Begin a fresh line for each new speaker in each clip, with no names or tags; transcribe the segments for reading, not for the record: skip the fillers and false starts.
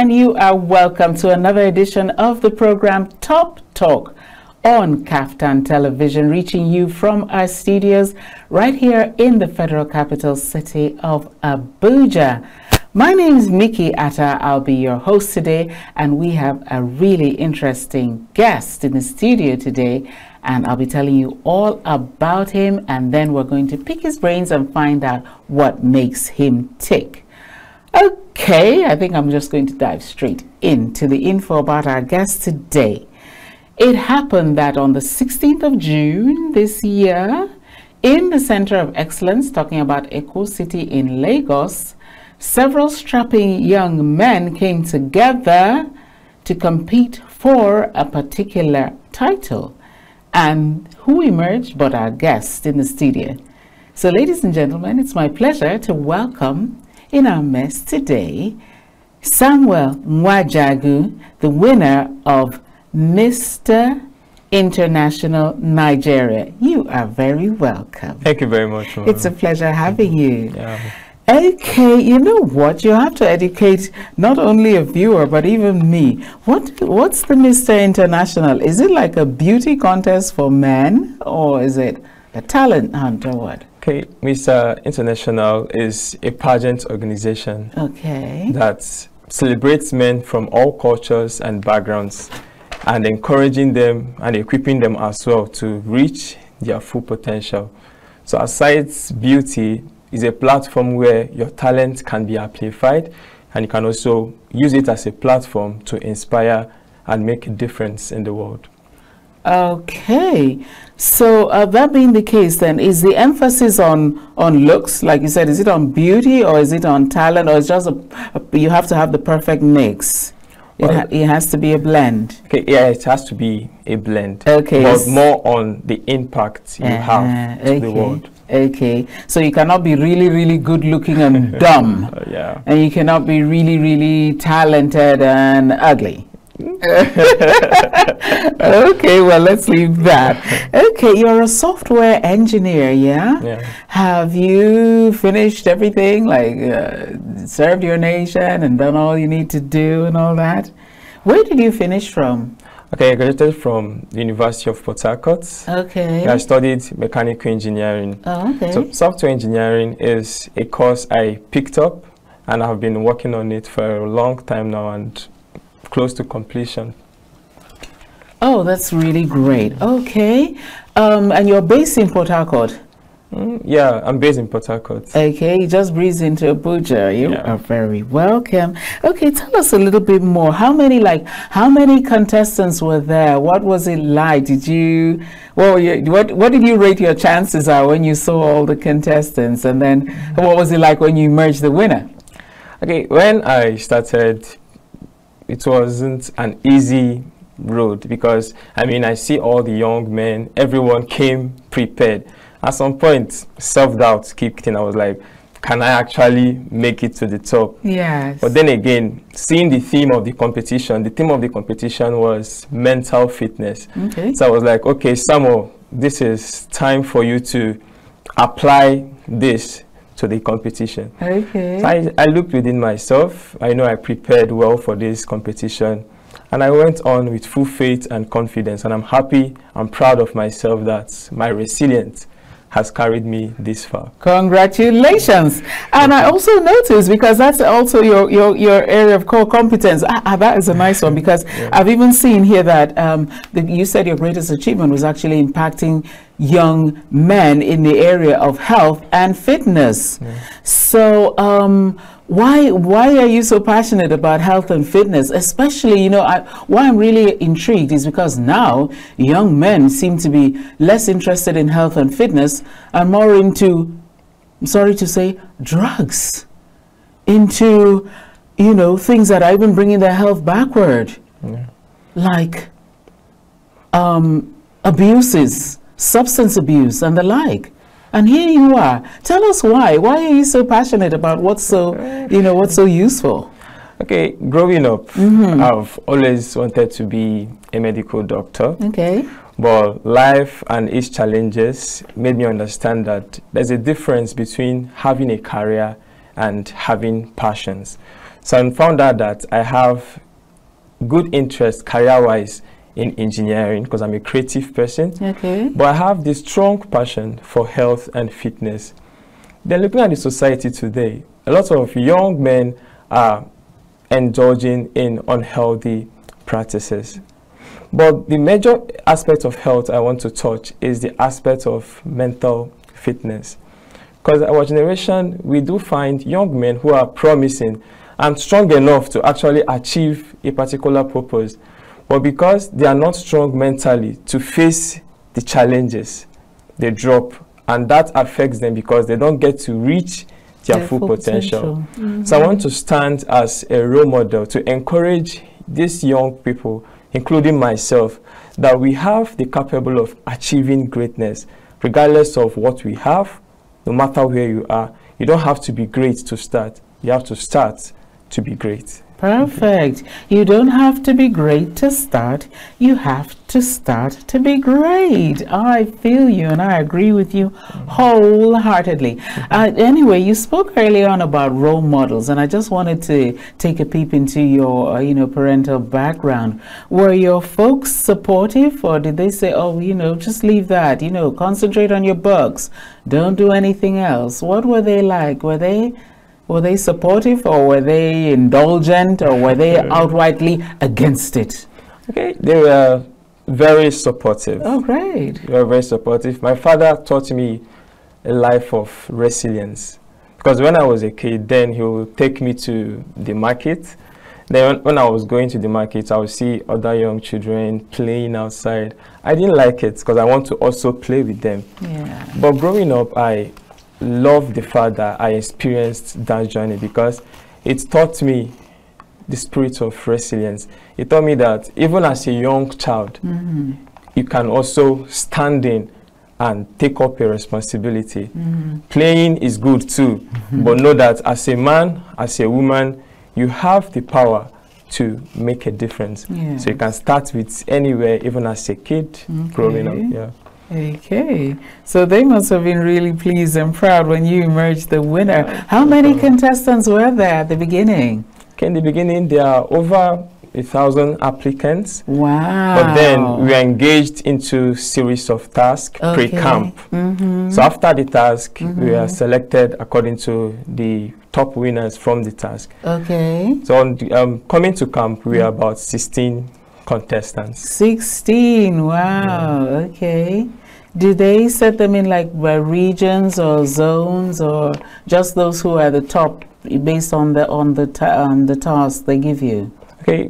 and you are welcome to another edition of the program Top Talk on KAFTAN Television, reaching you from our studios right here in the Federal Capital City of Abuja. My name is Mikki Attah. I'll be your host today, and we have a really interesting guest in the studio today, and I'll be telling you all about him, and then we're going to pick his brains and find out what makes him tick. Okay, I think I'm just going to dive straight into the info about our guest today. It happened that on the 16th of June this year, in the Center of Excellence, talking about Eco City in Lagos, several strapping young men came together to compete for a particular title. And who emerged but our guest in the studio? So, ladies and gentlemen, it's my pleasure to welcome in our midst today Samuel Nwajagu, the winner of Mr. International Nigeria. You are very welcome.
Thank you very much.
It's a pleasure having you.
Yeah.
Okay, you know what? You have to educate not only a viewer, but even me. What's the Mr. International? Is it like a beauty contest for men, or is it a talent hunt, or what?
Okay, Mr. International is a pageant organization that celebrates men from all cultures and backgrounds and encouraging them and equipping them as well to reach their full potential. So aside beauty, is a platform where your talent can be amplified, and you can also use it as a platform to inspire and make a difference in the world. Okay,
so that being the case, then is the emphasis on looks, like you said, is it on beauty or is it on talent, or is just you have to have the perfect mix? It has to be a blend.
Okay, yeah, it has to be a blend.
Okay,
but more on the impact you have to the world.
Okay, so you cannot be really, really good looking and dumb.
Yeah.
And you cannot be really, really talented and ugly. Okay, well, let's leave that. Okay, you're a software engineer, yeah?
Yeah.
Have you finished everything, like served your nation and done all you need to do and all that? Where did you finish from?
Okay, I graduated from the University of Port Harcourt.
Okay.
I studied mechanical engineering.
Oh, okay.
So software engineering is a course I picked up, and I've been working on it for a long time now and close to completion.
Oh, that's really great. Okay. And you're based in Port Harcourt?
Yeah, I'm based in Port Harcourt.
Okay, you just breezed into Abuja. You are very welcome. Okay, tell us a little bit more. How many contestants were there? What was it like? Did you, what did you rate your chances are when you saw all the contestants? And then what was it like when you emerged the winner?
Okay, when I started, it wasn't an easy road because, I mean, I see all the young men, everyone came prepared. At some point, self-doubt kicked in. I was like, can I actually make it to the top?
Yes.
But then again, seeing the theme of the competition was mental fitness.
Okay.
So I was like, okay, Samuel, this is time for you to apply this to the competition.
Okay.
So I looked within myself. I know I prepared well for this competition, and I went on with full faith and confidence, and I'm happy, I'm proud of myself that my resilience has carried me this far. Congratulations.
And I also noticed, because that's also your area of core competence. That is a nice one, because I've even seen here that you said your greatest achievement was actually impacting young men in the area of health and fitness. So why are you so passionate about health and fitness? Especially, you know, why I'm really intrigued is because now young men seem to be less interested in health and fitness and more into, I'm sorry to say, drugs, into, you know, things that are even bringing their health backward, like abuses, substance abuse and the like. And here you are. Tell us why. Why are you so passionate about what's so, you know, what's so useful?
Okay, growing up, I've always wanted to be a medical doctor.
Okay.
But life and its challenges made me understand that there's a difference between having a career and having passions. So I found out that I have good interest career-wise in engineering because I'm a creative person.
Okay.
But I have this strong passion for health and fitness. Then looking at the society today, a lot of young men are indulging in unhealthy practices. But the major aspect of health I want to touch is the aspect of mental fitness. Because our generation, we do find young men who are promising and strong enough to actually achieve a particular purpose. But because they are not strong mentally to face the challenges, they drop. And that affects them because they don't get to reach their full potential. Mm-hmm. So I want to stand as a role model to encourage these young people, including myself, that we have the capable of achieving greatness, regardless of what we have, no matter where you are. You don't have to be great to start. You have to start to be great.
Perfect. You don't have to be great to start. You have to start to be great. I feel you and I agree with you wholeheartedly. Anyway, you spoke earlier on about role models, and I just wanted to take a peep into your, parental background. Were your folks supportive, or did they say, oh, just leave that, concentrate on your books, don't do anything else? What were they like? Were they supportive, or were they indulgent, or were they outrightly against it?
Okay, they were very supportive.
Oh, great.
They were very supportive. My father taught me a life of resilience. Because when I was a kid, then he would take me to the market. Then when I was going to the market, I would see other young children playing outside. I didn't like it because I want to also play with them.
Yeah.
But growing up, I love the fact that I experienced that journey because it taught me the spirit of resilience. It taught me that even as a young child, you can also stand in and take up a responsibility. Playing is good too, but know that as a man, as a woman, you have the power to make a difference.
Yes.
So you can start with anywhere, even as a kid growing up. Yeah.
Okay, so they must have been really pleased and proud when you emerged the winner. How many contestants were there at the beginning?
Okay, in the beginning, there are over 1,000 applicants.
Wow.
But then we are engaged into series of tasks, pre-camp. So after the task, we are selected according to the top winners from the task.
Okay.
So on the, coming to camp, we are about 16 contestants. 16,
wow,
yeah.
Okay. Do they set them in like regions or zones, or just those who are the top based on the task they give you?
Okay,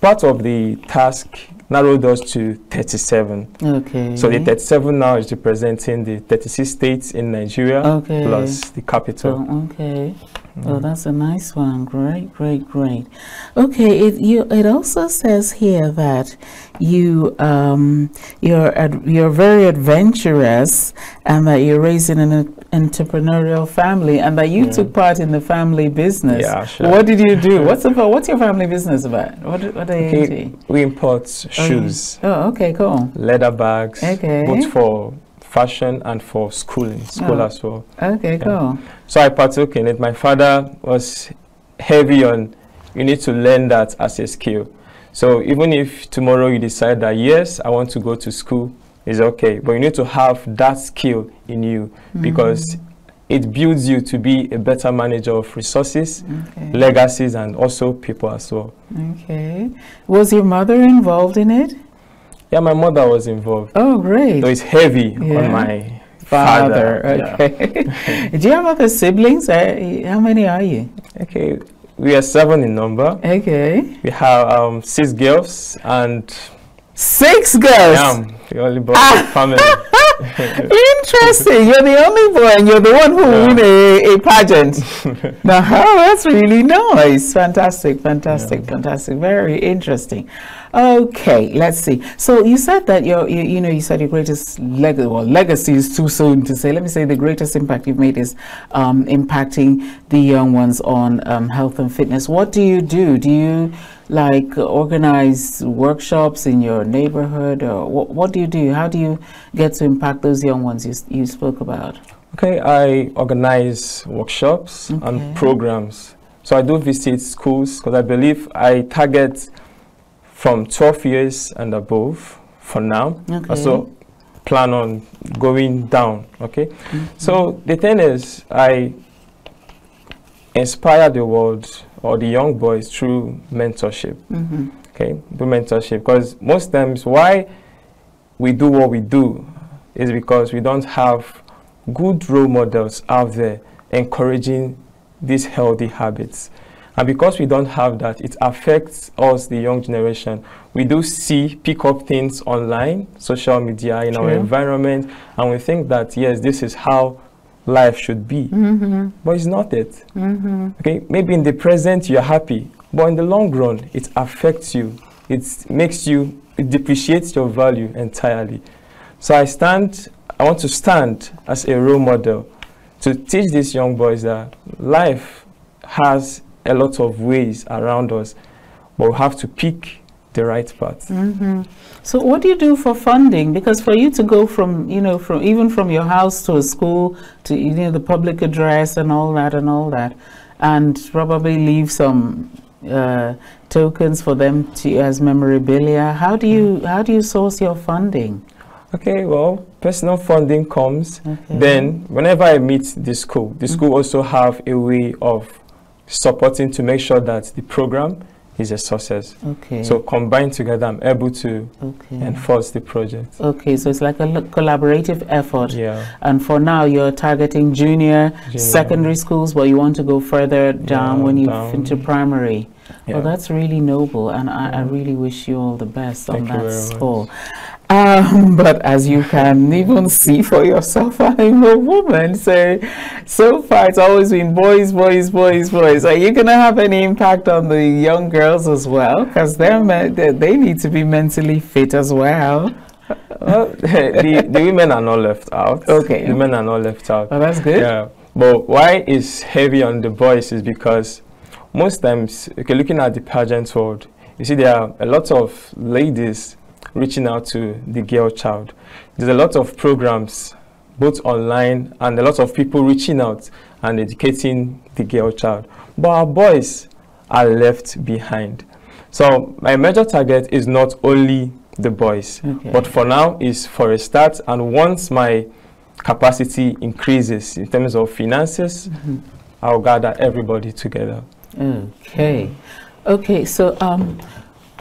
part of the task narrowed us to 37.
Okay.
So the 37 now is representing the 36 states in Nigeria, plus the capital.
Oh, okay. Oh, that's a nice one. Great, great, great. Okay, it also says here that you're very adventurous, and that you're raised in an entrepreneurial family, and that you took part in the family business. Yeah, sure. What did you do? What's your family business about? What are they into?
We import shoes.
Oh, okay, cool.
Leather bags. Okay. Both for fashion and for school as well.
Okay, cool.
So I partook in it. My father was heavy on, you need to learn that as a skill. So even if tomorrow you decide that, yes, I want to go to school, it's okay. But you need to have that skill in you because it builds you to be a better manager of resources, legacies, and also people as well. Okay.
Was your mother involved in it?
Yeah, my mother was involved.
Oh, great.
So it's heavy on my father.
Okay. Yeah. Do you have other siblings? How many are you?
Okay, we are 7 in number. Okay. We have 6 girls and
6 girls.
Yeah, the only boy in the family.
Interesting. You're the only boy, and you're the one who win a pageant. Now, that's really nice. Fantastic, fantastic, fantastic. Very interesting. Okay, let's see. So you said that you said your greatest legacy is too soon to say. Let me say the greatest impact you've made is impacting the young ones on health and fitness. What do you do? Do you like organize workshops in your neighborhood, or what do you do? How do you get to impact those young ones you spoke about?
Okay, I organize workshops and programs. So I do visit schools because I believe I target from 12 years and above for now.
Okay.
Also plan on going down. Okay. So the thing is, I inspire the world or the young boys through mentorship. Okay, through mentorship, because most times why we do what we do is because we don't have good role models out there encouraging these healthy habits. And because we don't have that, it affects us, the young generation. We do pick up things online, social media, in our environment, and we think that, yes, this is how life should be. But it's not it. Okay, maybe in the present you're happy, but in the long run, it affects you. It depreciates your value entirely. So I want to stand as a role model to teach these young boys that life has a lot of ways around us, but we have to pick the right path.
So what do you do for funding? Because for you to go from, even from your house to a school to, the public address and all that, and probably leave some tokens for them as memorabilia. How do you source your funding?
Okay, well, personal funding comes. Then whenever I meet the school also have a way of supporting to make sure that the program is a success. So combined together, I'm able to enforce the project.
So it's like a collaborative effort. And for now, you're targeting junior secondary schools, but you want to go further down when you into primary. Well, that's really noble, and I really wish you all the best on that score. But as you can even see for yourself, I'm a woman, so far it's always been boys. Are you going to have any impact on the young girls as well? Because they need to be mentally fit as well.
Well, the women are not left out. The women are not left out.
Oh, that's good.
Yeah. But why it's heavy on the boys is because most times, looking at the pageant world, you see there are a lot of ladies reaching out to the girl child. There's a lot of programs, both online and a lot of people reaching out and educating the girl child. But our boys are left behind. So my major target is not only the boys, but for now is for a start. And once my capacity increases in terms of finances, I'll gather everybody together. So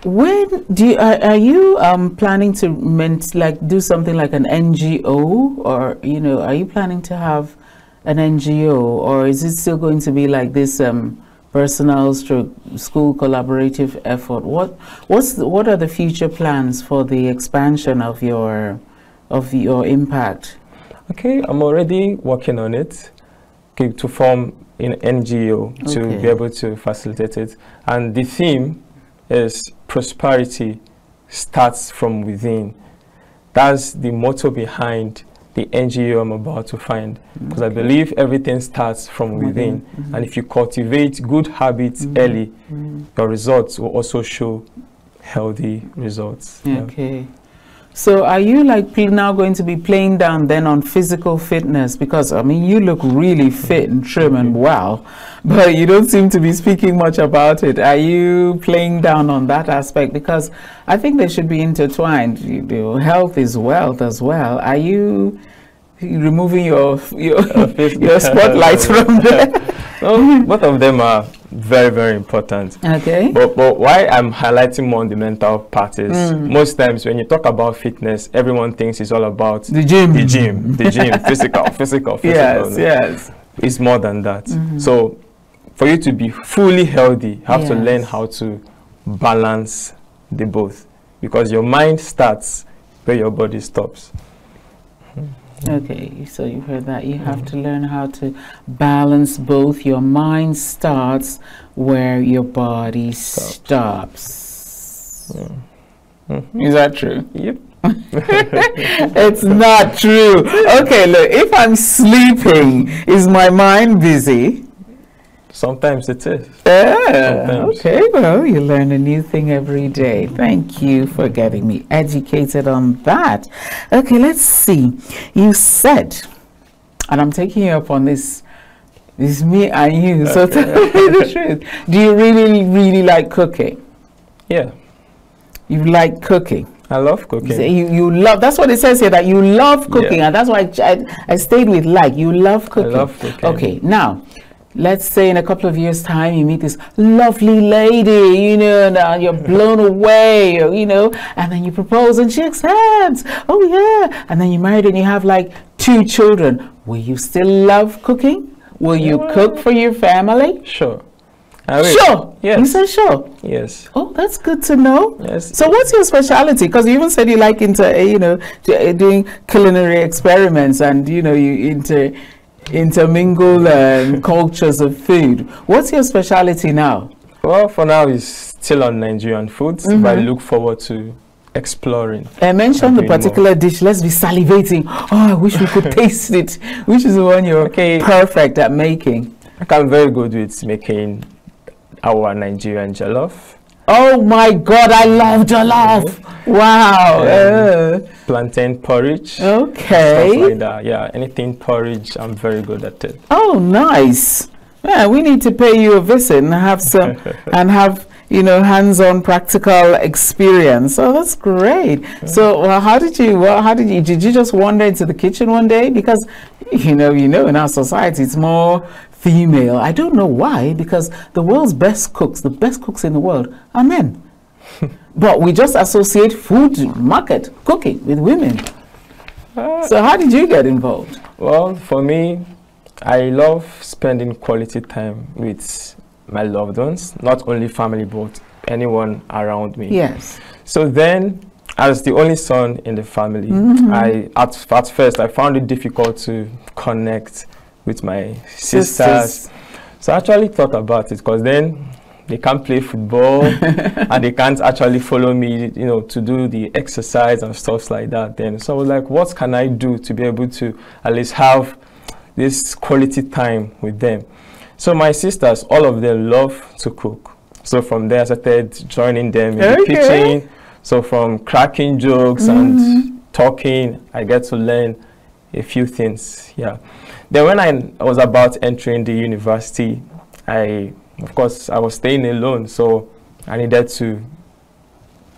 when are you planning to do something like an NGO, or are you planning to have an NGO, or is it still going to be like this personal school collaborative effort? What are the future plans for the expansion of your impact? I'm already working on it to form an NGO to be able to facilitate it, and the theme is prosperity starts from within. That's the motto behind the NGO I'm about to find, because I believe everything starts from within. And if you cultivate good habits early, your results will also show healthy results.
So are you now going to be playing down then on physical fitness? Because I mean, you look really fit and trim and wow, but you don't seem to be speaking much about it. Are you playing down on that aspect? Because I think they should be intertwined. Health is wealth as well. Are you removing your spotlight from there?
No, both of them are very, very important. But why I'm highlighting more on the mental part is most times when you talk about fitness, everyone thinks it's all about the gym, physical.
Yes.
It's more than that. So for you to be fully healthy, you have to learn how to balance the both, because your mind starts where your body stops.
So you heard that. You have to learn how to balance both. Your mind starts where your body stops. Is that true?
Yep.
It's not true. Okay, look, if I'm sleeping, is my mind busy?
Sometimes it is.
Okay, well, you learn a new thing every day. Thank you for getting me educated on that. Okay, let's see. You said, and I'm taking you up on this It's me and you. Okay. So tell me the truth. Do you really, really like cooking?
Yeah.
You like cooking?
I love cooking.
You love, that's what it says here, that you love cooking, and that's why I stayed with like, you love cooking.
I love cooking.
Okay, now, let's say in a couple of years' time, you meet this lovely lady, you know, and you're blown away, you know, and then you propose and she accepts. Oh, yeah. And then you married and you have like 2 children. Will you still love cooking? Will you cook for your family?
Sure.
Sure.
Yes.
You said sure.
Yes.
Oh, that's good to know.
Yes.
So, what's your specialty? Because you even said you like doing culinary experiments, and you intermingle cultures of food. What's your specialty now?
Well, for now, it's still on Nigerian foods, but I look forward to exploring.
I mentioned the particular dish. Let's be salivating. Oh, I wish we could taste it. Which is the one you're perfect at making?
I'm very good with making our Nigerian jollof.
Oh my God, I love jollof. Wow.
Plantain porridge.
Okay.
Stuff like that. Yeah, anything porridge, I'm very good at it.
Oh, nice. Yeah, we need to pay you a visit and have some and have hands-on practical experience. Oh, that's great. So did you just wander into the kitchen one day? Because in our society it's more female. I don't know why, because the world's best cooks, the best cooks in the world, are men. But we just associate food, market, cooking with women. So how did you get involved?
Well, for me, I love spending quality time with my loved ones, not only family, but anyone around me.
Yes. So
then, as the only son in the family, at first I found it difficult to connect with my sisters. So I actually thought about it, because then they can't play football and they can't actually follow me, to do the exercise and stuff like that. Then, so I was like, what can I do to be able to at least have this quality time with them? So my sisters, all of them love to cook. So from there I started joining them in the kitchen. So from cracking jokes and talking, I get to learn a few things. Yeah. Then when I was about entering the university, of course, I was staying alone, so I needed to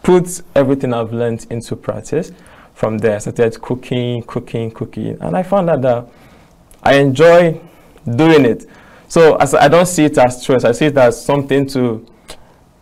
put everything I've learned into practice. From there, I started cooking, and I found out that I enjoy doing it. So I don't see it as stress. I see it as something to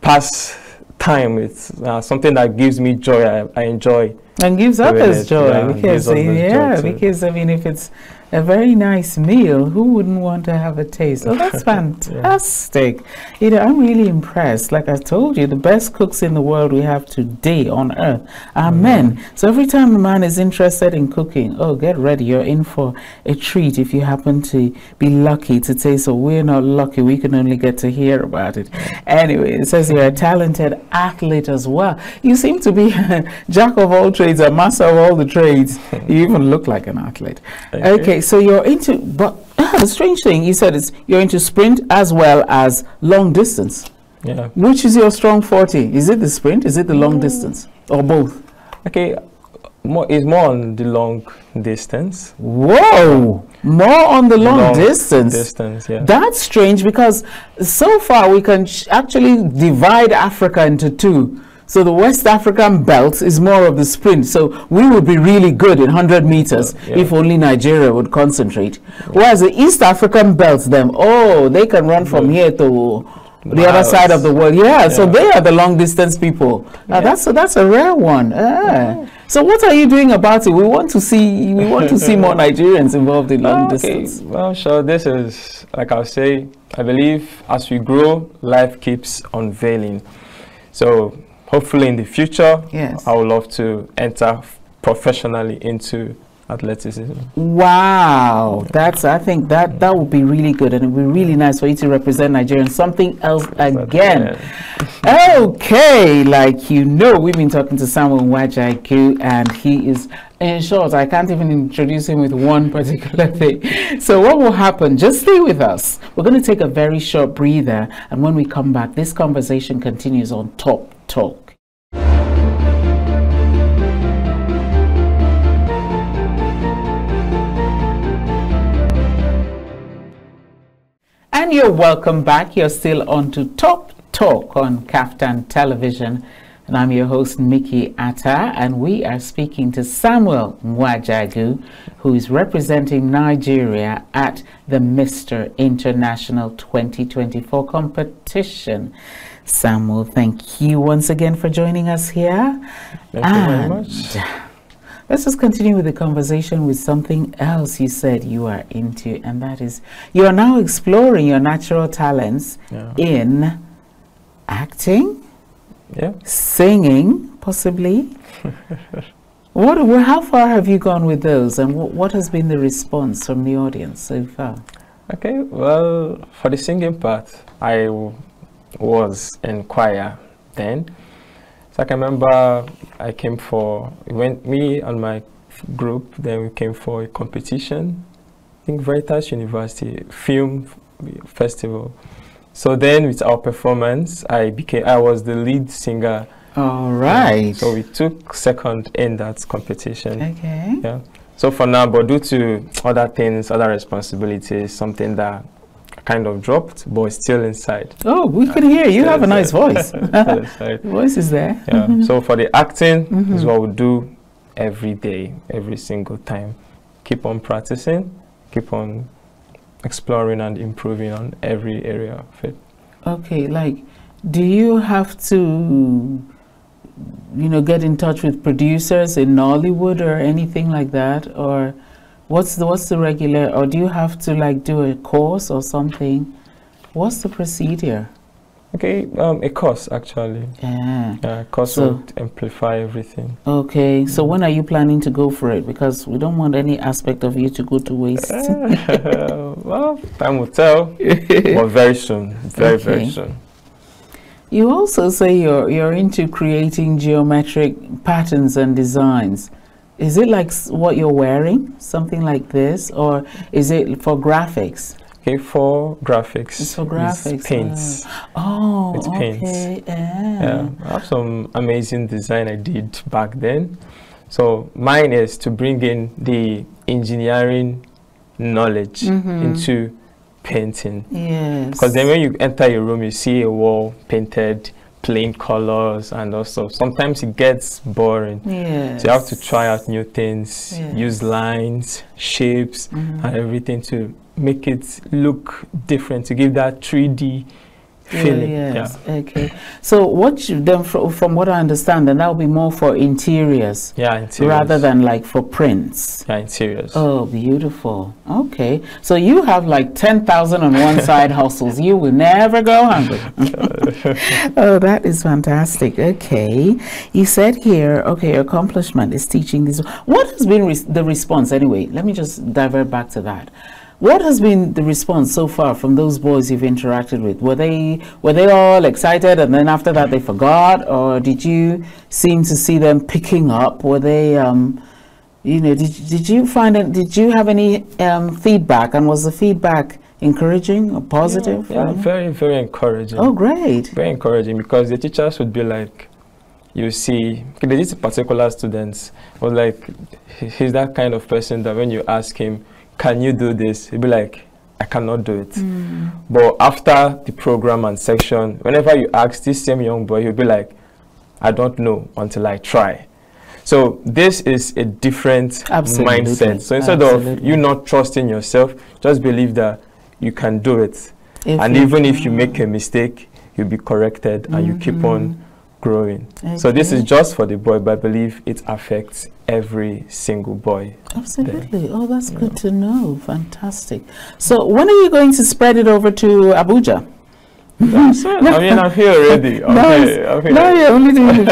pass time with, something that gives me joy. I enjoy.
And gives others joy, because I mean, if it's a very nice meal, who wouldn't want to have a taste? Oh, that's fantastic. I'm really impressed. Like I told you, the best cooks in the world we have today on earth are men. So every time a man is interested in cooking, oh, get ready, you're in for a treat if you happen to be lucky to taste. So we're not lucky, we can only get to hear about it. Anyway, it says you're a talented athlete as well. You seem to be a jack of all trades, a master of all the trades. You even look like an athlete. Okay, so you're into, but the strange thing, you said you're into sprint as well as long distance.
Yeah.
Which is your strong forte? Is it the sprint? Is it the long distance? Or both?
Okay, it's more on the long distance.
Whoa! More on the long distance.
Yeah.
That's strange, because so far we can actually divide Africa into 2. So the West African belt is more of the sprint. So we would be really good in 100 meters if only Nigeria would concentrate. Whereas the East African belts, they can run from here to the other side of the world. So they are the long distance people. That's a rare one. So what are you doing about it? We want to see more Nigerians involved in long distance.
Well, sure. This is, like I'll say, I believe as we grow, life keeps unveiling. So hopefully in the future, I would love to enter professionally into athleticism. Wow,
I think that would be really good, and it would be really nice for you to represent Nigeria in something else again. Okay, we've been talking to Samuel Nwajagu, and he is, in short, I can't even introduce him with one particular thing. So what will happen? Just stay with us. We're going to take a very short breather, and when we come back, this conversation continues on Top Talk. And you're welcome back. You're still on to Top Talk on KAFTAN Television. And I'm your host, Mikki Attah, and we are speaking to Samuel Nwajagu, who is representing Nigeria at the Mr. International 2024 competition. Samuel, thank you once again for joining us here.
Thank you very much.
Let's just continue with the conversation with something else you said you are into, and that is you are now exploring your natural talents in acting, singing, possibly. How far have you gone with those, and what has been the response from the audience so far?
Okay, well, for the singing part, I was in choir then. So I can remember me and my group, then we came for a competition, I think Veritas University Film Festival. So then with our performance, I was the lead singer.
All right.
So we took second in that competition.
Okay.
Yeah. So for now, but due to other things, other responsibilities, something that kind of dropped, but it's still inside.
Oh, we can hear you. Have a nice voice. The voice is there.
Yeah. So for the acting is what we do every day, every single time. Keep on practicing, keep on exploring and improving on every area of it. Okay,
like, do you have to, get in touch with producers in Nollywood or anything like that, or what's the regular, or do you have to like do a course or something? What's the procedure?
Okay, a course actually. Yeah, a course would amplify everything.
Okay, so when are you planning to go for it? Because we don't want any aspect of you to go to waste.
Well, time will tell, but very soon, very soon.
You also say you're into creating geometric patterns and designs. Is it like what you're wearing, something like this, or is it for graphics?
Okay, for graphics.
It's for graphics.
It's paints.
Oh,
it's
okay.
Paints. Yeah, I have some amazing design I did back then. So mine is to bring in the engineering knowledge into painting.
Yes.
Because then when you enter your room, you see a wall painted, plain colors, and also sometimes it gets boring.
Yes.
So you have to try out new things, use lines, shapes, and everything to make it look different, to give that 3D feeling.
Yes. Okay. So what you then, from what I understand, then that will be more for interiors.
Yeah, interiors.
Rather than like for prints.
Yeah, interiors.
Oh, beautiful. Okay. So you have like 10,000 on one side hustles. You will never go hungry. Oh, that is fantastic. Okay. You said here, okay, your accomplishment is teaching this. What has been the response anyway? Let me just divert back to that. What has been the response so far from those boys you've interacted with? Were they all excited and then after that they forgot, or did you seem to see them picking up? Were they, did you have any feedback, and was the feedback encouraging or positive?
Yeah, very, very encouraging.
Oh, great.
Very encouraging, because the teachers would be like, you see, these particular students was like, he's that kind of person that when you ask him, can you do this? He'll be like, I cannot do it. But after the program and section, whenever you ask this same young boy, he'll be like, I don't know until I try. So this is a different mindset. So instead of you not trusting yourself, just believe that you can do it. And even if you make a mistake, you'll be corrected and you keep on growing. Okay. So this is just for the boy, but I believe it affects every single boy.
Absolutely. Oh, that's good to know. Fantastic. So when are you going to spread it over to Abuja?
I mean, I'm here already.
No, you're only doing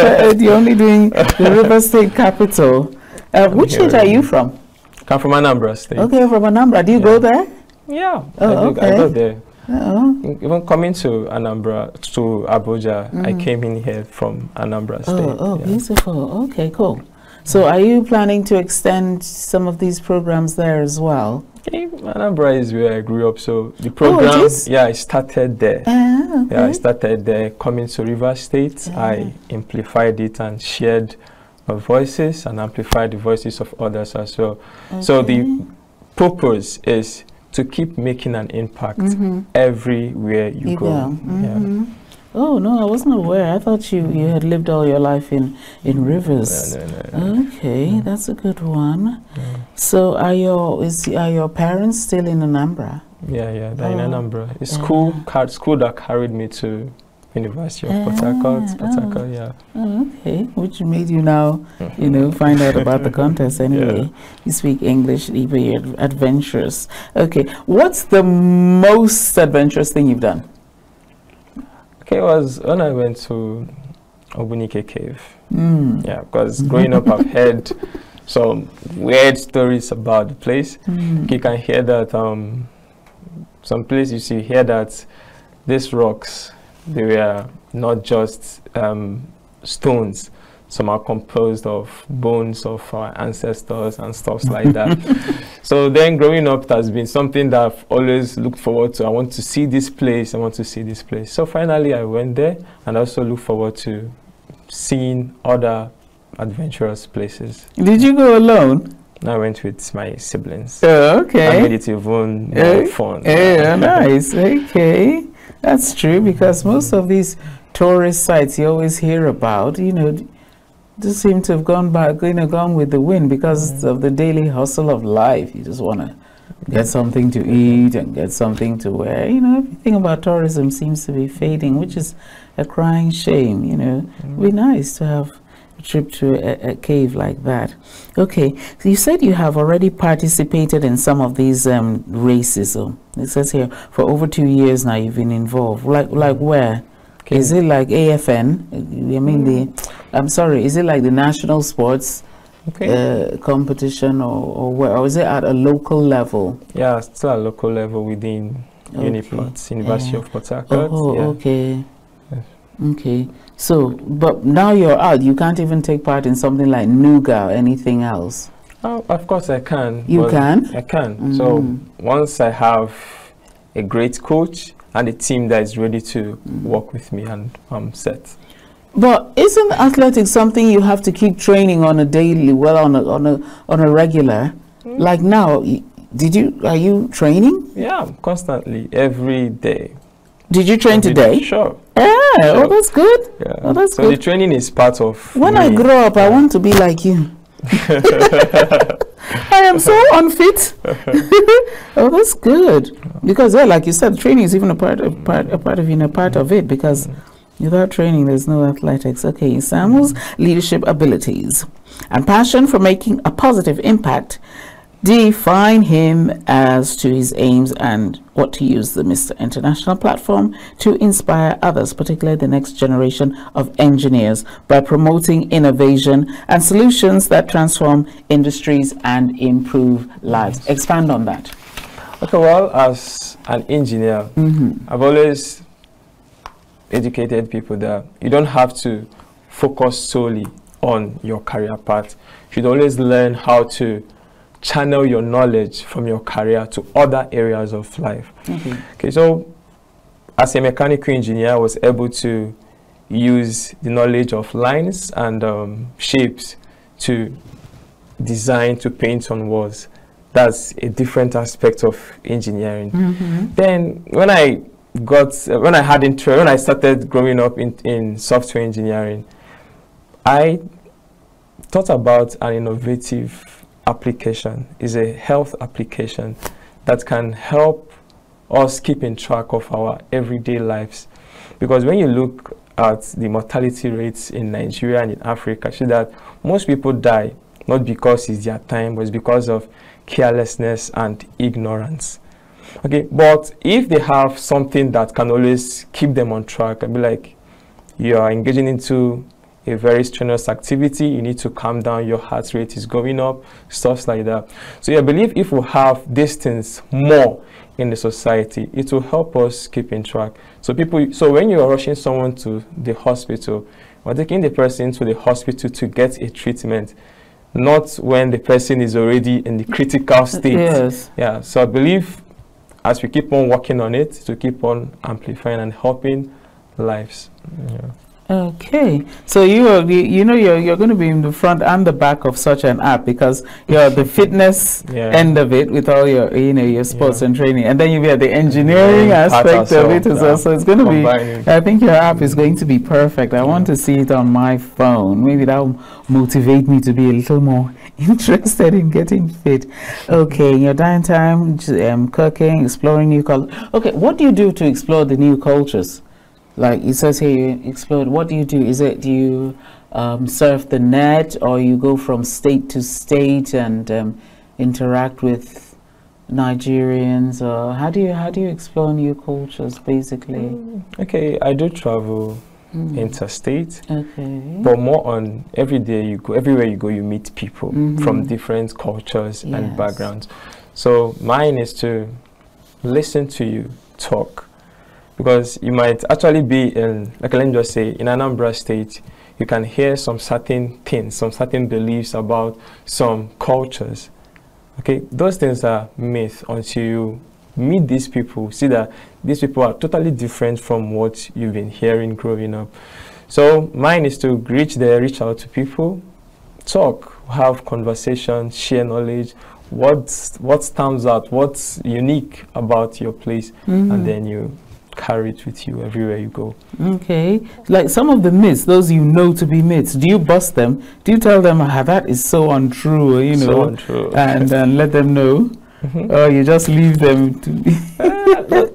the River State capital. Which state are you from?
I'm from Anambra State.
Okay, from Anambra. Do you go there?
Yeah.
Oh,
I go there. Even coming to Abuja, I came in here from Anambra State.
Beautiful. Okay, cool. So are you planning to extend some of these programs there as well?
Okay, Anambra is where I grew up, so the program, I started there.
Okay.
Yeah, I started there. Coming to River State, I amplified it and shared my voices and amplified the voices of others as well. Okay. So the purpose is to keep making an impact everywhere you go. Yeah.
Oh no, I wasn't aware. I thought you had lived all your life in Rivers.
No.
Okay, that's a good one. So are your parents still in Anambra?
Yeah, they're in Anambra. It's school that carried me to University of Port Harcourt. Yeah.
Okay, which made you now, find out about the contest anyway. Yeah. You speak English, even you're adventurous. Okay, what's the most adventurous thing you've done?
Okay, it was when I went to Obunike Cave. Yeah, because growing up I've heard some weird stories about the place. You can hear that some places you hear that these rocks, they were not just stones. Some are composed of bones of our ancestors and stuff like that. So then growing up, it has been something that I've always looked forward to. I want to see this place. I want to see this place. So finally I went there and also look forward to seeing other adventurous places.
Did you go alone?
I went with my siblings.
Oh, okay.
I made it even more fun.
Yeah, nice. Okay. That's true, because most of these tourist sites you always hear about, just seem to have gone with the wind because of the daily hustle of life. You just want to get something to eat and get something to wear. Everything about tourism seems to be fading, which is a crying shame. It'd be nice to have a trip to a cave like that. Okay, so you said you have already participated in some of these races. So it says here for over 2 years now you've been involved. Like where? Okay. Is it like AFN? I mean I'm sorry. Is it like the national sports competition, or where? Or is it at a local level?
Yeah, it's still at a local level within Uniport, University of Port Harcourt.
Okay. Yes. Okay. So, but now you're out. You can't even take part in something like Nuga or anything else.
Oh, of course I can.
You can?
I can. So once I have a great coach and a team that is ready to work with me, and I'm set.
But isn't athletics something you have to keep training on a daily, on a regular? Like now, are you training?
Yeah, constantly, every day.
Did you train today?
Sure.
Yeah. Sure. Oh, that's good.
Yeah.
Oh, that's
so
good.
The training is part of
when I grow up, I want to be like you. I am so unfit. Oh, that's good. Because like you said, training is even a part of it, because without training, there's no athletics. Okay, Samuel's leadership abilities and passion for making a positive impact define him as to his aims and what to use the Mr. International platform to inspire others, particularly the next generation of engineers, by promoting innovation and solutions that transform industries and improve lives. Expand on that.
Okay, well, as an engineer, I've always educated people that you don't have to focus solely on your career path. You should always learn how to channel your knowledge from your career to other areas of life. Okay, so as a mechanical engineer, I was able to use the knowledge of lines and shapes to design, to paint on walls. That's a different aspect of engineering. Then when I started growing up in software engineering, I thought about an innovative application. Is a health application that can help us keep in track of our everyday lives. Because when you look at the mortality rates in Nigeria and in Africa, see that most people die not because it's their time, but it's because of carelessness and ignorance. Okay, but if they have something that can always keep them on track and be like, you are engaging into a very strenuous activity, you need to calm down, your heart rate is going up, stuff like that. So I believe if we have these things more in the society, it will help us keep in track. So when you are rushing someone to the hospital, or taking the person to the hospital to get a treatment, not when the person is already in the critical state.
Yes.
Yeah, so I believe as we keep on working on it, to keep on amplifying and helping lives. Yeah.
Okay, so you know you're going to be in the front and the back of such an app, because you're the fitness end of it with all your your sports and training, and then you be at the engineering aspect of it as well. So it's going to be, I think your app is going to be perfect. I want to see it on my phone. Maybe that will motivate me to be a little more interested in getting fit. Okay, in your downtime, cooking, exploring new cultures. Okay, what do you do to explore the new cultures? Like it says here, you explore. What do you do? Is it, do you surf the net, or you go from state to state and interact with Nigerians, or how do you explore new cultures, basically?
Okay, I do travel interstate, but more on everywhere you go, you meet people from different cultures and backgrounds. So mine is to listen to you talk. Because you might actually be in, like, let me just say, in Anambra State, you can hear some certain things, some certain beliefs about some cultures. Okay, those things are myth until you meet these people, see that these people are totally different from what you've been hearing growing up. So mine is to reach out to people, talk, have conversations, share knowledge, what stands out, what's unique about your place, and then you carry it with you everywhere you go.
Okay, like some of the myths, those you know to be myths, do you bust them? Do you tell them that is so untrue, you know,
so untrue,
and let them know? Or you just leave them to be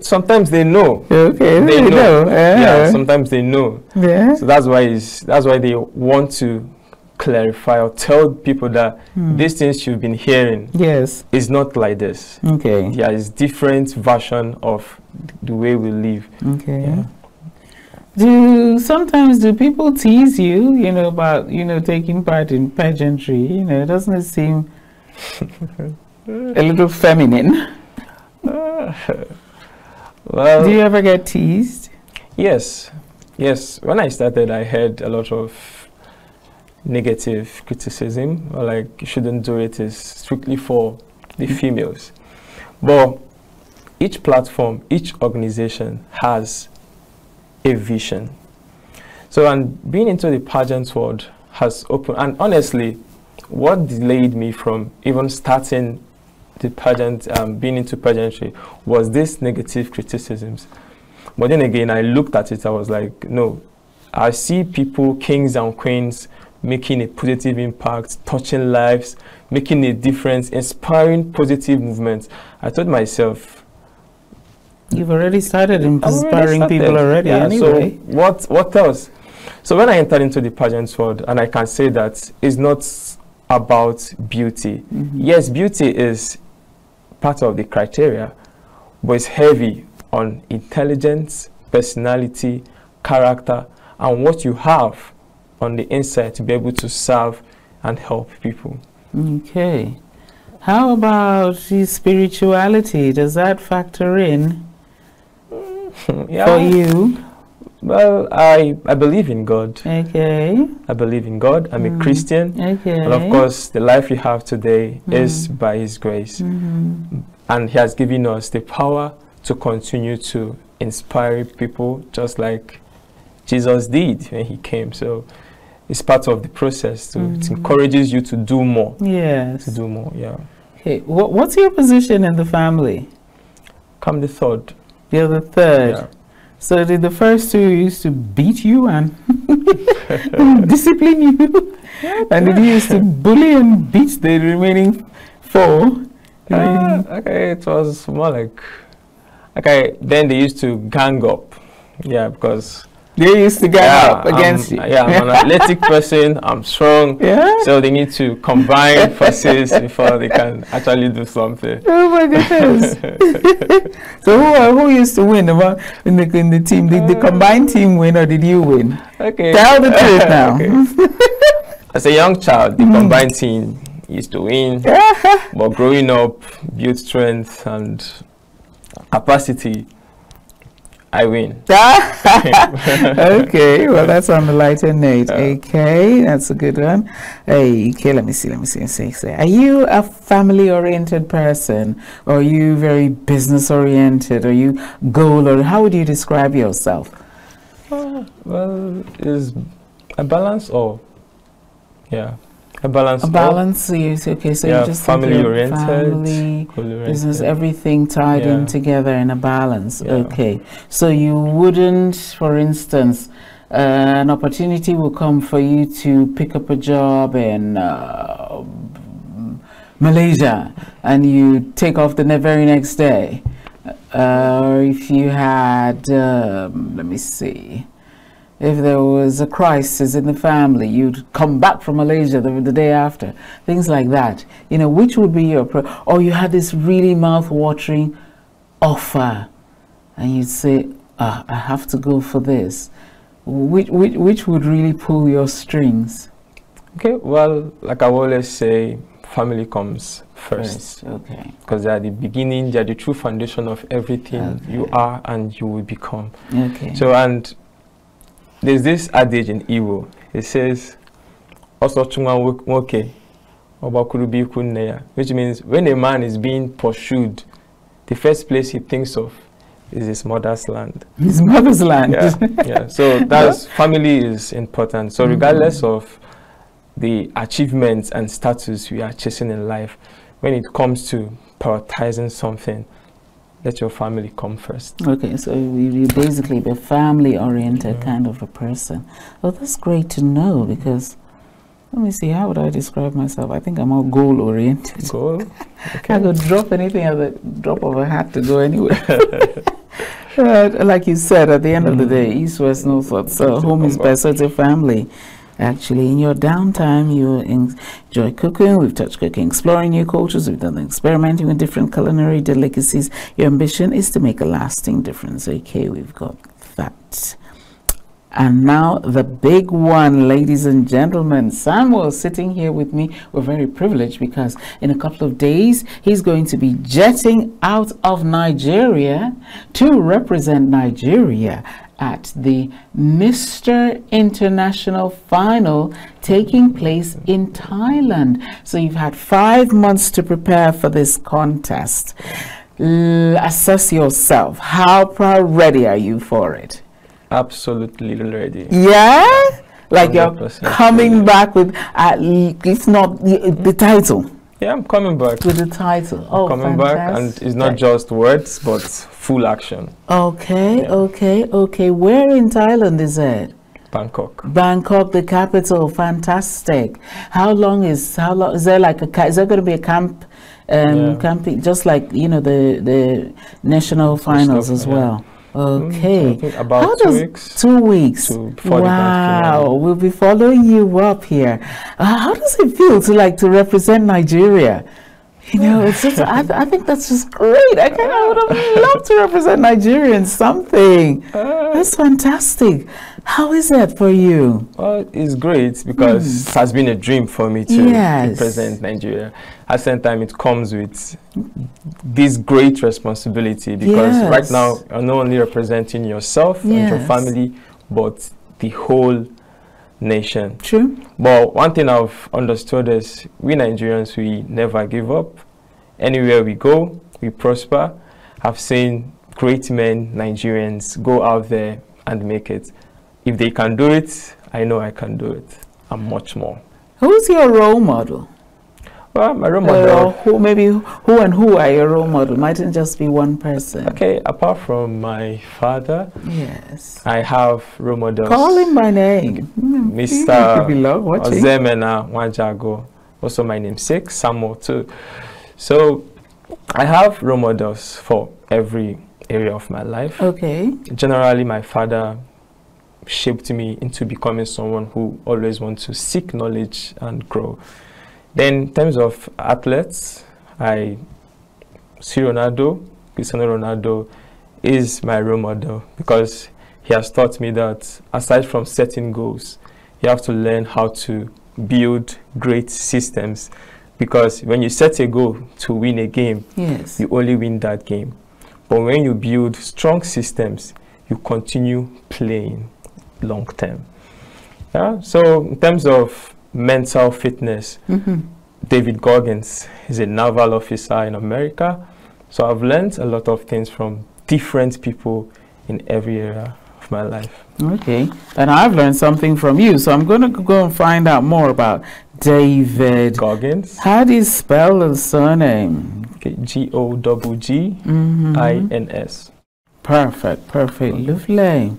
sometimes they know.
Okay, they know.
Yeah, sometimes they know.
Yeah.
So that's why they want to clarify or tell people that these things you've been hearing is not like this. Okay. Yeah, it's different version of the way we live. Okay. Yeah.
Sometimes do people tease you, about, taking part in pageantry? Doesn't it seem a little feminine?
Well,
do you ever get teased?
Yes. When I started, I heard a lot of negative criticism, or like, you shouldn't do it, is strictly for the females. But each platform, each organization has a vision. So, and being into the pageant world has opened, and honestly, what delayed me from even starting the pageant, being into pageantry, was this negative criticisms. But then again, I looked at it, I was like, no, I see people, kings and queens, making a positive impact, touching lives, making a difference, inspiring positive movements. I told myself,
you've already started inspiring people already.
Yeah,
anyway.
So what else? So when I entered into the pageant world, and I can say that it's not about beauty. Yes, beauty is part of the criteria, but it's heavy on intelligence, personality, character, and what you have on the inside to be able to serve and help people. Okay.
How about spirituality? Does that factor in for you?
Well, I believe in God.
Okay.
I believe in God. I'm a Christian. Okay. And of course, the life we have today is by His grace. And He has given us the power to continue to inspire people, just like Jesus did when He came. So it's part of the process. It encourages you to do more. Yes. To do more, yeah.
Okay. What's your position in the family?
I'm the third.
You're the third. Yeah. So did the first two used to beat you and discipline you? And did you used to bully and beat the remaining four?
Okay, it was more like, then they used to gang up. Yeah, because
they used to gang up against you.
Yeah, I'm an athletic person, I'm strong. Yeah. So they need to combine forces before they can actually do something.
Oh my goodness. So who used to win in the team? Did the combined team win, or did you win? Okay. Tell the truth now.
Okay. As a young child, the combined team used to win. But growing up, build strength and capacity, I win.
Okay, well, that's on the lighter note. Okay, that's a good one. Okay, let me see. Are you a family-oriented person, or are you very business-oriented? Are you goal, or how would you describe yourself?
Well, is a balance or a balance.
A balance. Yes, okay. So you just
family oriented,
family, business, everything tied in together in a balance. Okay. So you wouldn't, for instance, an opportunity will come for you to pick up a job in Malaysia, and you take off the very next day. If you had, let me see, if there was a crisis in the family, you'd come back from Malaysia the day after. Things like that. You know, which would be your, or you had this really mouth-watering offer, and you'd say, I have to go for this. Which would really pull your strings?
Okay, well, like I always say, family comes first.
Okay.
Because they are the beginning, they are the true foundation of everything you are and you will become.
Okay.
So, and there's this adage in Igbo. It says, which means when a man is being pursued, the first place he thinks of is his mother's land.
His mother's land.
Yeah. So that's family is important. So regardless of the achievements and status we are chasing in life, when it comes to prioritizing something, let your family come first. Okay,
so you basically be a family-oriented kind of a person. Well, that's great to know, because let me see, how would I describe myself? I think I'm more goal-oriented.
Goal? Okay.
I could drop anything at the drop of a hat to go anywhere. Like you said, at the end of the day, east, west, north, south. So home is best. So it's a family. Actually, in your downtime, you enjoy cooking. We've touched cooking, exploring new cultures. We've done experimenting with different culinary delicacies. Your ambition is to make a lasting difference. Okay, we've got that. And now the big one, ladies and gentlemen. Samuel sitting here with me. We're very privileged because in a couple of days, he's going to be jetting out of Nigeria to represent Nigeria at the Mr. International Final taking place in Thailand. So you've had 5 months to prepare for this contest. Assess yourself. How ready are you for it?
Absolutely ready.
Yeah? Like you're coming back with, if not the title.
Yeah, I'm coming back.
With the title. Oh,
coming back, and it's not just words, but full action.
Okay, okay. Where in Thailand is it?
Bangkok.
Bangkok, the capital. Fantastic. How long is there like is there going to be a camp? Camping, just like the national finals as well. Okay.
I think about 2 weeks.
2 weeks. Wow. We'll be following you up here. How does it feel to represent Nigeria? It's just, I think that's just great. I would have loved to represent Nigeria in something. That's fantastic. How is that for you?
Well, it's great because it has been a dream for me to represent Nigeria. At the same time, it comes with this great responsibility because right now you're not only representing yourself and your family, but the whole nation.
True.
But one thing I've understood is we Nigerians, we never give up. Anywhere we go, we prosper. I've seen great men, Nigerians, go out there and make it. If they can do it, I know I can do it, and much more.
Who's your role model?
Well, my role model.
Who are your role model? Mightn't just be one person.
Okay, apart from my father,
yes,
I have role models.
Call him by name.
Mr. Ozemena Nwajagu, also my namesake, Samuel too. So I have role models for every area of my life.
Okay.
Generally, my father shaped me into becoming someone who always wants to seek knowledge and grow. Then in terms of athletes, I see Cristiano Ronaldo is my role model because he has taught me that aside from setting goals, you have to learn how to build great systems, because when you set a goal to win a game, you only win that game. But when you build strong systems, you continue playing long term. So in terms of mental fitness, David Goggins is a naval officer in America. So I've learned a lot of things from different people in every area of my life.
Okay, and I've learned something from you, so I'm going to go and find out more about David
Goggins.
How do you spell the surname?
Okay, Goggins.
Perfect, perfect, lovely.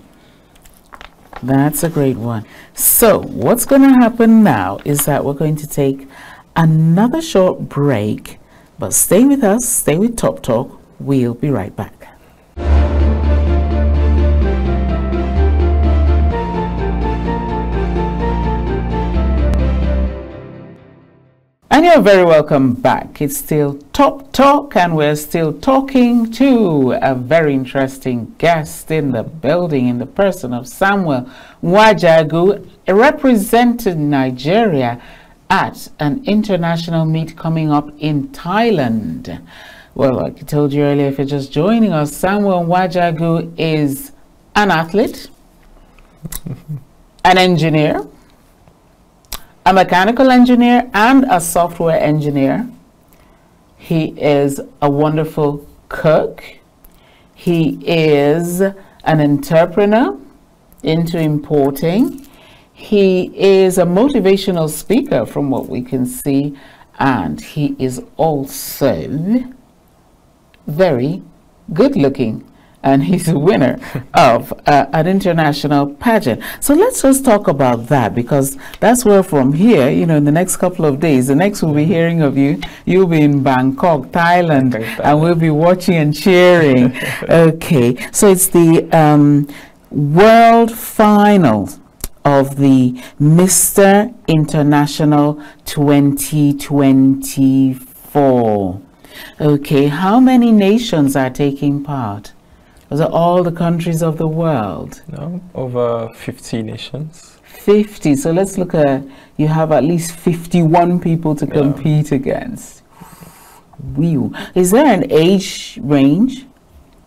That's a great one. So what's going to happen now is that we're going to take another short break, but stay with us, stay with Top Talk. We'll be right back. And you're very welcome back. It's still Top Talk, and we're still talking to a very interesting guest in the building in the person of Samuel Nwajagu, representing Nigeria at an international meet coming up in Thailand. Well, like I told you earlier, if you're just joining us, Samuel Nwajagu is an athlete, an engineer, a mechanical engineer, and a software engineer. He is a wonderful cook. He is an entrepreneur into importing. He is a motivational speaker from what we can see, and he is also very good looking. And he's a winner of an international pageant. So let's just talk about that, because that's where from here, you know, in the next couple of days, the next we'll be hearing of you, you'll be in Bangkok, Thailand, and we'll be watching and cheering. Okay, so it's the world finals of the Mr. International 2024. Okay, how many nations are taking part? Those are all the countries of the world.
No, over 50 nations.
50. So let's look at, you have at least 51 people to compete against. Whew. Is there an age range?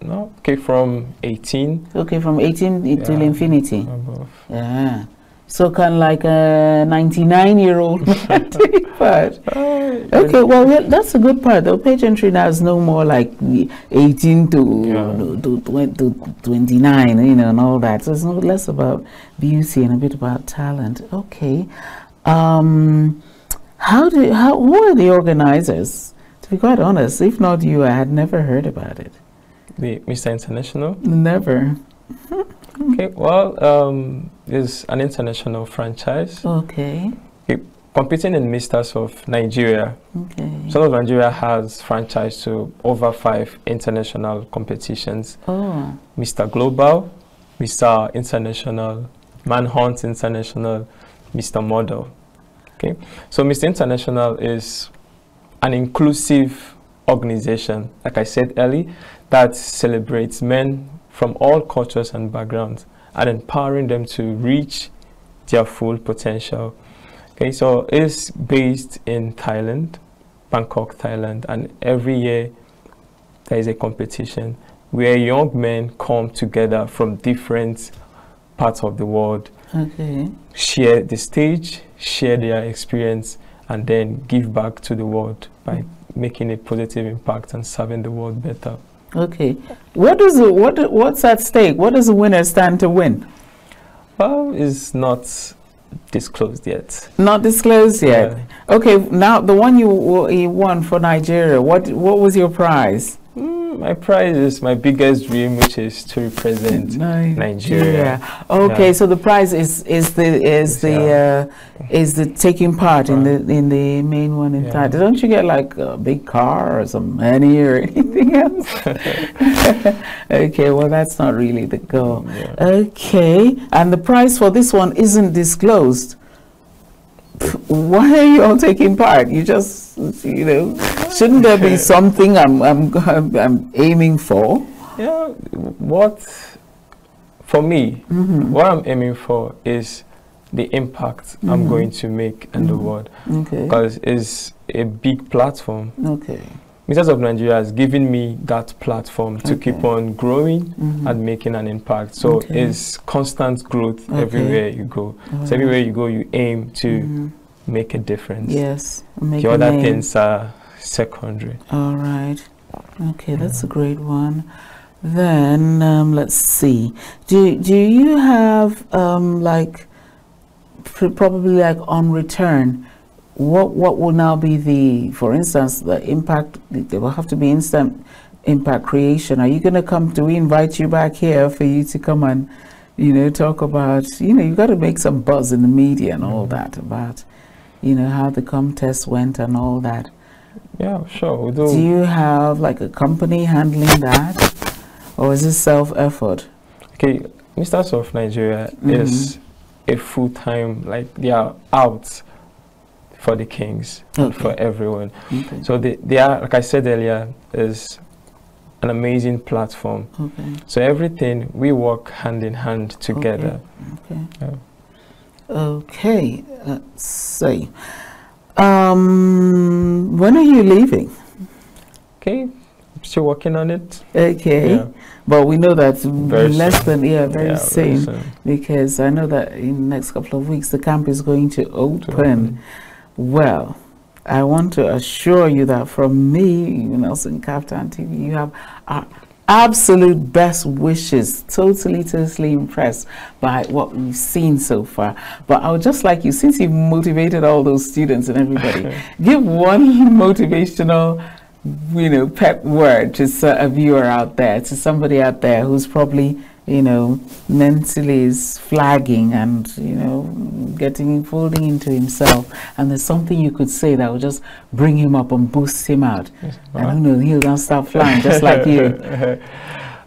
No, okay, from 18.
Okay, from 18 till infinity.
Above.
Yeah. So kind of like a 99-year-old take part. Okay, well, that's a good part. The pageantry now is no more like 18 to 29, you know, and all that. So it's no less about beauty and a bit about talent. Okay. Who are the organizers? To be quite honest, if not you, I had never heard about it.
The Mr. International?
Never.
Okay, well, it's an international franchise.
Okay.
Competing in Misters of Nigeria.
Okay.
Some of Nigeria has franchise to over 5 international competitions.
Oh.
Mr. Global, Mr. International, Manhunt International, Mr. Model. Okay, so Mr. International is an inclusive organization, like I said earlier, that celebrates men from all cultures and backgrounds and empowering them to reach their full potential. Okay, so it's based in Thailand, Bangkok, Thailand, and every year there is a competition where young men come together from different parts of the world, share the stage, share their experience, and then give back to the world by making a positive impact and serving the world better.
Okay, what's at stake? What does the winner stand to win?
Well, it's not disclosed yet.
Not disclosed yet. Yeah. Okay, now the one you won for Nigeria, what was your prize?
My prize is my biggest dream, which is to represent Nigeria.
Okay, so the prize is the taking part in the main one in Thailand. Don't you get like a big car or some money or anything else? Okay, well that's not really the goal. Yeah. Okay, and the prize for this one isn't disclosed. Why are you all taking part? You just, you know, shouldn't there be something I'm aiming for?
Yeah, for me, what I'm aiming for is the impact I'm going to make in the world. Okay. Because it's a big platform. Okay. Misters of Nigeria has given me that platform to keep on growing and making an impact. So it's constant growth everywhere you go. So everywhere you go, you aim to make a difference.
Yes.
The other things are secondary.
All right. Okay, that's a great one. Then let's see. Do you have like probably like on return? What will now be the, for instance, the impact? There will have to be instant impact creation. Are you going to come? Do we invite you back here for you to come and, you know, talk about, you know, you got to make some buzz in the media and all that about, you know, how the contest went and all that.
Yeah, sure, we do.
Do you have like a company handling that, or is it self-effort? Okay,
Mr. of Nigeria is a full-time, like they are out for the kings, and for everyone. So they are, like I said earlier, is an amazing platform. So everything, we work hand in hand together.
Okay, let's see. When are you leaving?
Okay, I'm still working on it.
Okay, but we know that
very
less
soon.
Than very soon, because I know that in the next couple of weeks the camp is going to open. Well, I want to assure you that from me, you know, in KAFTANTV, you have our absolute best wishes. Totally impressed by what we've seen so far. But I would just like you, since you've motivated all those students and everybody, give one motivational, you know, pep word to a viewer out there, to somebody out there who's probably, you know, mentally is flagging and, you know, folding into himself, and there's something you could say that will just bring him up and boost him out. I don't know, he'll now start flying just like you.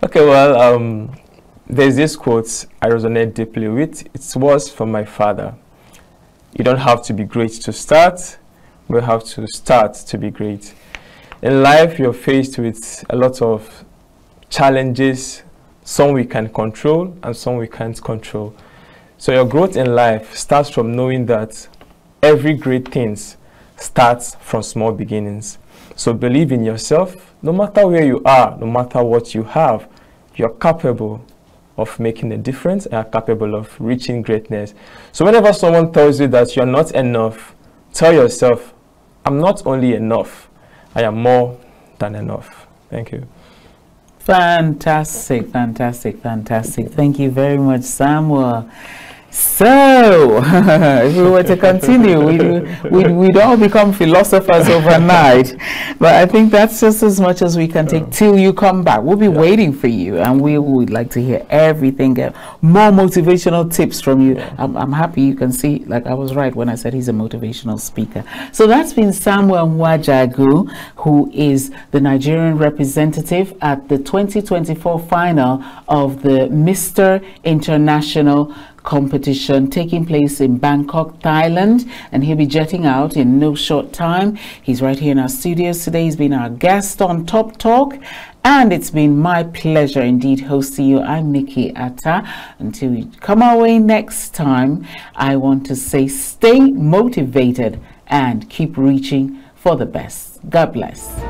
Okay, well, there's this quote I resonate deeply with. It was from my father. You don't have to be great to start, we have to start to be great. In life, you're faced with a lot of challenges. Some we can control and some we can't control. So your growth in life starts from knowing that every great thing starts from small beginnings. So believe in yourself. No matter where you are, no matter what you have, you're capable of making a difference and are capable of reaching greatness. So whenever someone tells you that you're not enough, tell yourself, I'm not only enough, I am more than enough. Thank you.
Fantastic. Thank you very much, Samuel. So, if we were to continue, we'd all become philosophers overnight. But I think that's just as much as we can take till you come back. We'll be waiting for you, and we would like to hear everything, more motivational tips from you. I'm happy you can see, like I was right when I said he's a motivational speaker. So that's been Samuel Nwajagu, who is the Nigerian representative at the 2024 final of the Mr. International competition taking place in Bangkok, Thailand, and he'll be jetting out in no short time. He's right here in our studios today. He's been our guest on Top Talk, and it's been my pleasure indeed hosting you. I'm Mikki Attah. Until we come our way next time, I want to say stay motivated and keep reaching for the best. God bless.